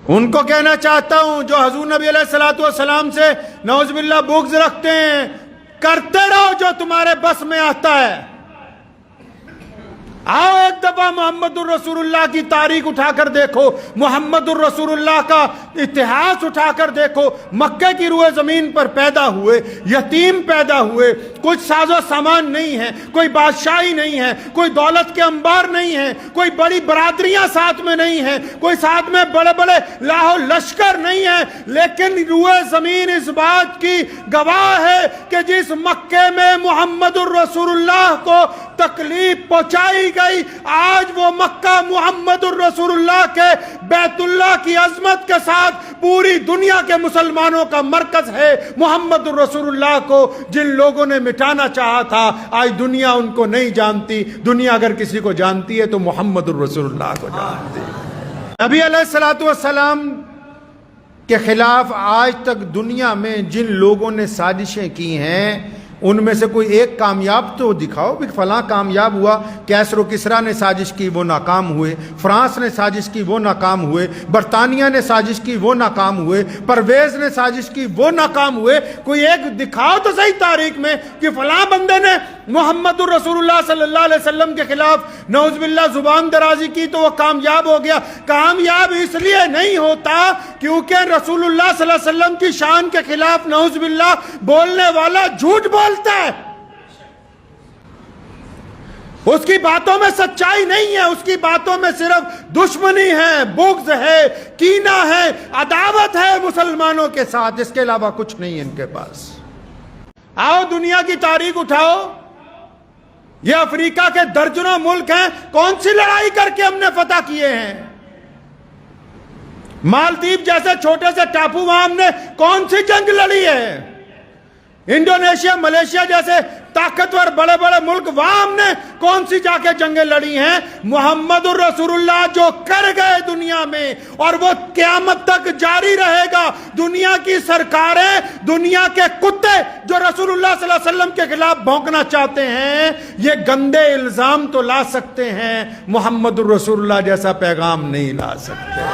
ان کو کہنا چاہتا ہوں جو حضور نبی علیہ الصلوۃ والسلام سے نعوذ باللہ بغض رکھتے ہیں، کرتے رہو جو تمہارے بس میں آتا ہے۔ آؤ ایک دفعہ محمد الرسول اللہ کی تاریخ اٹھا کر دیکھو، محمد الرسول اللہ کا اتہاس اٹھا کر دیکھو۔ مکہ کی روئے زمین پر پیدا ہوئے، یتیم پیدا ہوئے، کچھ ساز و سامان نہیں ہے، کوئی بادشاہی نہیں ہے، کوئی دولت کے انبار نہیں ہے، کوئی بڑی برادریاں ساتھ میں نہیں ہیں، کوئی ساتھ میں بڑے بڑے لاہو لشکر نہیں ہے، لیکن روئے زمین اس بات کی گواہ ہے کہ جس مکے میں محمد الرسول اللہ کو تکلیف پہنچائی گئی، آج وہ مکہ محمد الرسول اللہ کے بیت اللہ کی عظمت کے ساتھ پوری دنیا کے مسلمانوں کا مرکز ہے۔ محمد الرسول اللہ کو جن لوگوں نے مٹانا چاہا تھا، آج دنیا ان کو نہیں جانتی۔ دنیا اگر کسی کو جانتی ہے تو محمد الرسول اللہ کو جانتی ہے۔ نبی علیہ الصلوۃ والسلام کے خلاف آج تک دنیا میں جن لوگوں نے سازشیں کی ہیں، ان میں سے کوئی ایک کامیاب تو دکھاؤ بھی، فلاں کامیاب ہوا۔ کیسر و کسریٰ نے سازش کی، وہ ناکام ہوئے۔ فرانس نے سازش کی، وہ ناکام ہوئے۔ برطانیہ نے سازش کی، وہ ناکام ہوئے۔ پرویز نے سازش کی، وہ ناکام ہوئے۔ کوئی ایک دکھاؤ تو صحیح تاریخ میں کہ فلاں بندے نے محمد الرسول اللہ صلی اللہ علیہ وسلم کے خلاف نعوذ باللہ زبان درازی کی تو وہ کامیاب ہو گیا۔ کامیاب اس لیے نہیں ہوتا کیونکہ رسول اللہ صلی اللہ علیہ وسلم کی شان کے خلاف نعوذ باللہ بولنے والا جھوٹ بولتا ہے، اس کی باتوں میں سچائی نہیں ہے، اس کی باتوں میں صرف دشمنی ہے، بغض ہے، کینہ ہے، عداوت ہے مسلمانوں کے ساتھ، اس کے علاوہ کچھ نہیں ہے ان کے پاس۔ آؤ دنیا کی تاریخ اٹھاؤ، یہ افریقہ کے درجنوں ملک ہیں، کون سی لڑائی کر کے ہم نے فتح کیے ہیں؟ مالدیپ جیسے چھوٹے سے ٹاپو وہاں ہم نے کون سی جنگ لڑی ہے؟ انڈونیشیا، ملیشیا جیسے طاقتور بڑے بڑے ملک، وہاں ہم نے کون سی جا کے جنگیں لڑی ہیں؟ محمد الرسول اللہ جو کر گئے دنیا میں، اور وہ قیامت تک جاری رہے گا۔ دنیا کی سرکاریں، دنیا کے کتے جو رسول اللہ صلی اللہ علیہ وسلم کے خلاف بھونکنا چاہتے ہیں، یہ گندے الزام تو لا سکتے ہیں، محمد الرسول اللہ جیسا پیغام نہیں لا سکتے۔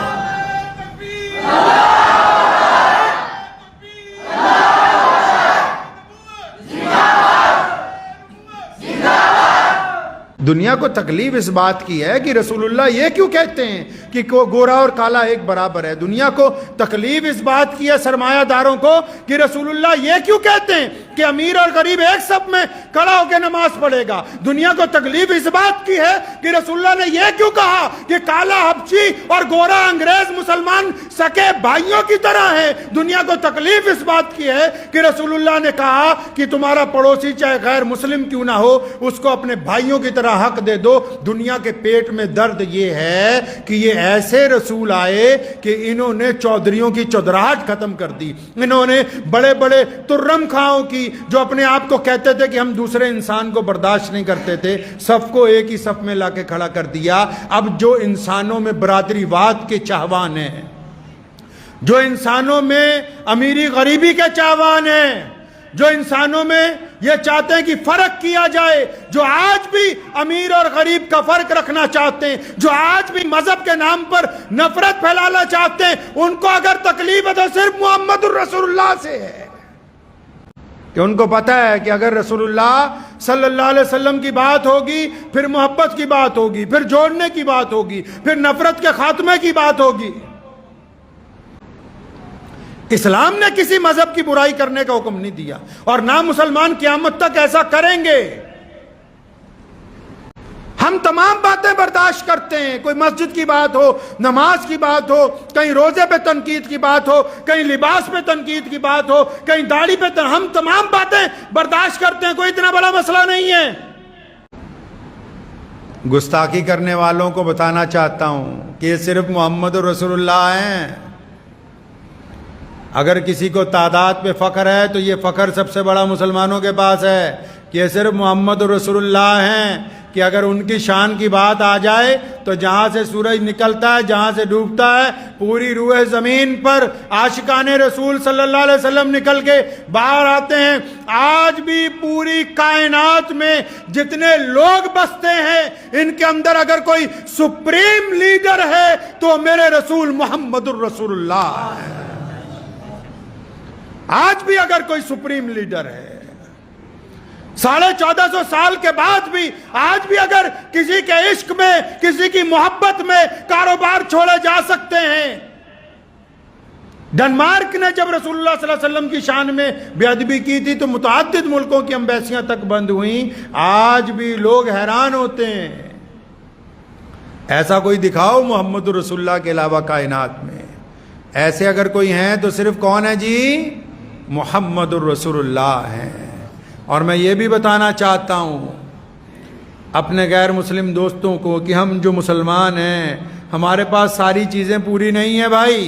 دنیا کو تکلیف اس بات کی ہے کہ رسول اللہ یہ کیوں کہتے ہیں کہ گورا اور کالا ایک برابر ہے۔ دنیا کو تکلیف اس بات کی ہے، سرمایہ داروں کو، کہ رسول اللہ یہ کیوں کہتے ہیں کہ امیر اور غریب ایک صف میں کھڑا ہو کے نماز پڑھے گا۔ دنیا کو تکلیف اس بات کی ہے کہ رسول اللہ نے یہ کیوں کہا کہ کالا حبشی اور گورا انگریز مسلمان سکے بھائیوں کی طرح ہیں۔ دنیا کو تکلیف اس بات کی ہے کہ رسول اللہ نے کہا کہ تمہارا پڑوسی چاہے غیر مسلم کیوں نہ ہو، اس کو اپنے بھائیوں کی طرح حق دے دو۔ دنیا کے پیٹ میں درد یہ ہے کہ یہ ایسے رسول آئے کہ انہوں نے چودھریوں کی چودراہٹ ختم کر دی، انہوں نے بڑے بڑے ترم خاؤں کی جو اپنے آپ کو کہتے تھے کہ ہم دوسرے انسان کو برداشت نہیں کرتے تھے، صف کو ایک ہی صف میں لا کے کھڑا کر دیا۔ اب جو انسانوں میں برادری واد کے چاہوان ہیں، جو انسانوں میں امیری غریبی کے چاہوان ہیں، جو انسانوں میں یہ چاہتے ہیں کہ فرق کیا جائے، جو آج بھی امیر اور غریب کا فرق رکھنا چاہتے ہیں، جو آج بھی مذہب کے نام پر نفرت پھیلانا چاہتے ہیں، ان کو اگر تکلیف ہے تو صرف محمد الرسول اللہ سے ہے، کہ ان کو پتہ ہے کہ اگر رسول اللہ صلی اللہ علیہ وسلم کی بات ہوگی، پھر محبت کی بات ہوگی، پھر جوڑنے کی بات ہوگی، پھر نفرت کے خاتمے کی بات ہوگی۔ اسلام نے کسی مذہب کی برائی کرنے کا حکم نہیں دیا، اور نہ مسلمان قیامت تک ایسا کریں گے۔ ہم تمام باتیں برداشت کرتے ہیں، کوئی مسجد کی بات ہو، نماز کی بات ہو، کہیں روزے پہ تنقید کی بات ہو، کہیں لباس پہ تنقید کی بات ہو، کہیں داڑھی پہ ہم تمام باتیں برداشت کرتے ہیں، کوئی اتنا بڑا مسئلہ نہیں ہے۔ گستاخی کرنے والوں کو بتانا چاہتا ہوں کہ یہ صرف محمد رسول اللہ ہیں۔ اگر کسی کو تعداد پہ فخر ہے تو یہ فخر سب سے بڑا مسلمانوں کے پاس ہے کہ یہ صرف محمد رسول اللہ ہیں۔ کہ اگر ان کی شان کی بات آ جائے تو جہاں سے سورج نکلتا ہے جہاں سے ڈوبتا ہے پوری روئے زمین پر عاشقان رسول صلی اللہ علیہ وسلم نکل کے باہر آتے ہیں۔ آج بھی پوری کائنات میں جتنے لوگ بستے ہیں ان کے اندر اگر کوئی سپریم لیڈر ہے تو میرے رسول محمد الرسول اللہ ہے۔ آج بھی اگر کوئی سپریم لیڈر ہے 1450 سال کے بعد بھی آج بھی اگر کسی کے عشق میں کسی کی محبت میں کاروبار چھوڑے جا سکتے ہیں۔ ڈنمارک نے جب رسول اللہ صلی اللہ علیہ وسلم کی شان میں بے ادبی کی تھی تو متعدد ملکوں کی ایمبیسیاں تک بند ہوئیں۔ آج بھی لوگ حیران ہوتے ہیں۔ ایسا کوئی دکھاؤ محمد رسول اللہ کے علاوہ کائنات میں، ایسے اگر کوئی ہیں تو صرف کون ہے جی؟ محمد الرسول اللہ ہیں۔ اور میں یہ بھی بتانا چاہتا ہوں اپنے غیر مسلم دوستوں کو کہ ہم جو مسلمان ہیں ہمارے پاس ساری چیزیں پوری نہیں ہیں بھائی۔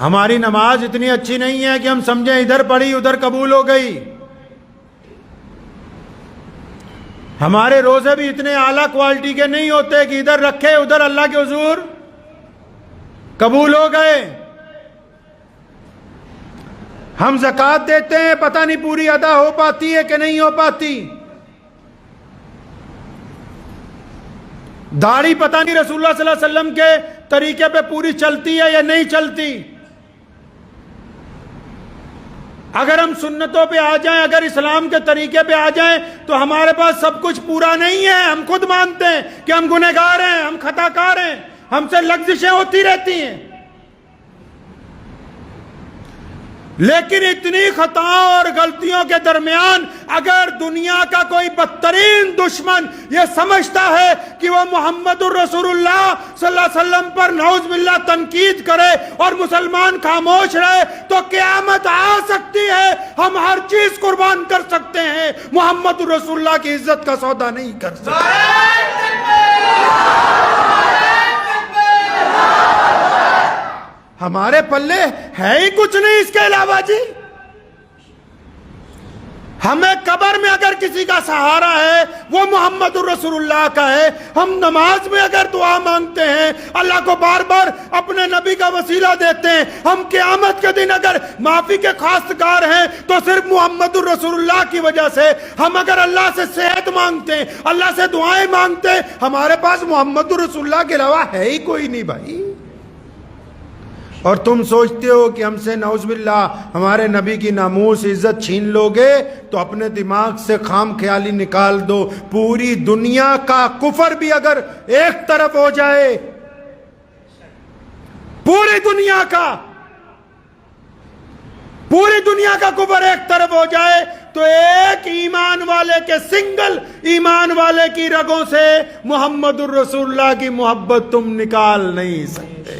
ہماری نماز اتنی اچھی نہیں ہے کہ ہم سمجھیں ادھر پڑھی ادھر قبول ہو گئی۔ ہمارے روزے بھی اتنے اعلیٰ کوالٹی کے نہیں ہوتے کہ ادھر رکھے ادھر اللہ کے حضور قبول ہو گئے۔ ہم زکوٰۃ دیتے ہیں پتہ نہیں پوری ادا ہو پاتی ہے کہ نہیں ہو پاتی۔ داڑھی پتہ نہیں رسول اللہ صلی اللہ علیہ وسلم کے طریقے پہ پوری چلتی ہے یا نہیں چلتی۔ اگر ہم سنتوں پہ آ جائیں اگر اسلام کے طریقے پہ آ جائیں تو ہمارے پاس سب کچھ پورا نہیں ہے۔ ہم خود مانتے ہیں کہ ہم گنہگار ہیں، ہم خطا کار ہیں، ہم سے لغزشیں ہوتی رہتی ہیں، لیکن اتنی خطاؤں اور غلطیوں کے درمیان اگر دنیا کا کوئی بدترین دشمن یہ سمجھتا ہے کہ وہ محمد الرسول اللہ صلی اللہ علیہ وسلم پر نعوذ باللہ تنقید کرے اور مسلمان خاموش رہے تو قیامت آ سکتی ہے۔ ہم ہر چیز قربان کر سکتے ہیں، محمد الرسول اللہ کی عزت کا سودا نہیں کر سکتے۔ ہمارے پلے ہے ہی کچھ نہیں اس کے علاوہ جی۔ ہمیں قبر میں اگر کسی کا سہارا ہے وہ محمد الرسول اللہ کا ہے۔ ہم نماز میں اگر دعا مانگتے ہیں اللہ کو بار بار اپنے نبی کا وسیلہ دیتے ہیں۔ ہم قیامت کے دن اگر معافی کے خواستگار ہیں تو صرف محمد الرسول اللہ کی وجہ سے۔ ہم اگر اللہ سے صحت مانگتے ہیں اللہ سے دعائیں مانگتے ہیں ہمارے پاس محمد الرسول اللہ کے علاوہ ہے ہی کوئی نہیں بھائی۔ اور تم سوچتے ہو کہ ہم سے نعوذ باللہ ہمارے نبی کی ناموس عزت چھین لو گے تو اپنے دماغ سے خام خیالی نکال دو۔ پوری دنیا کا کفر بھی اگر ایک طرف ہو جائے، پوری دنیا کا کفر ایک طرف ہو جائے تو ایک ایمان والے کے سنگل ایمان والے کی رگوں سے محمد الرسول اللہ کی محبت تم نکال نہیں سکتے۔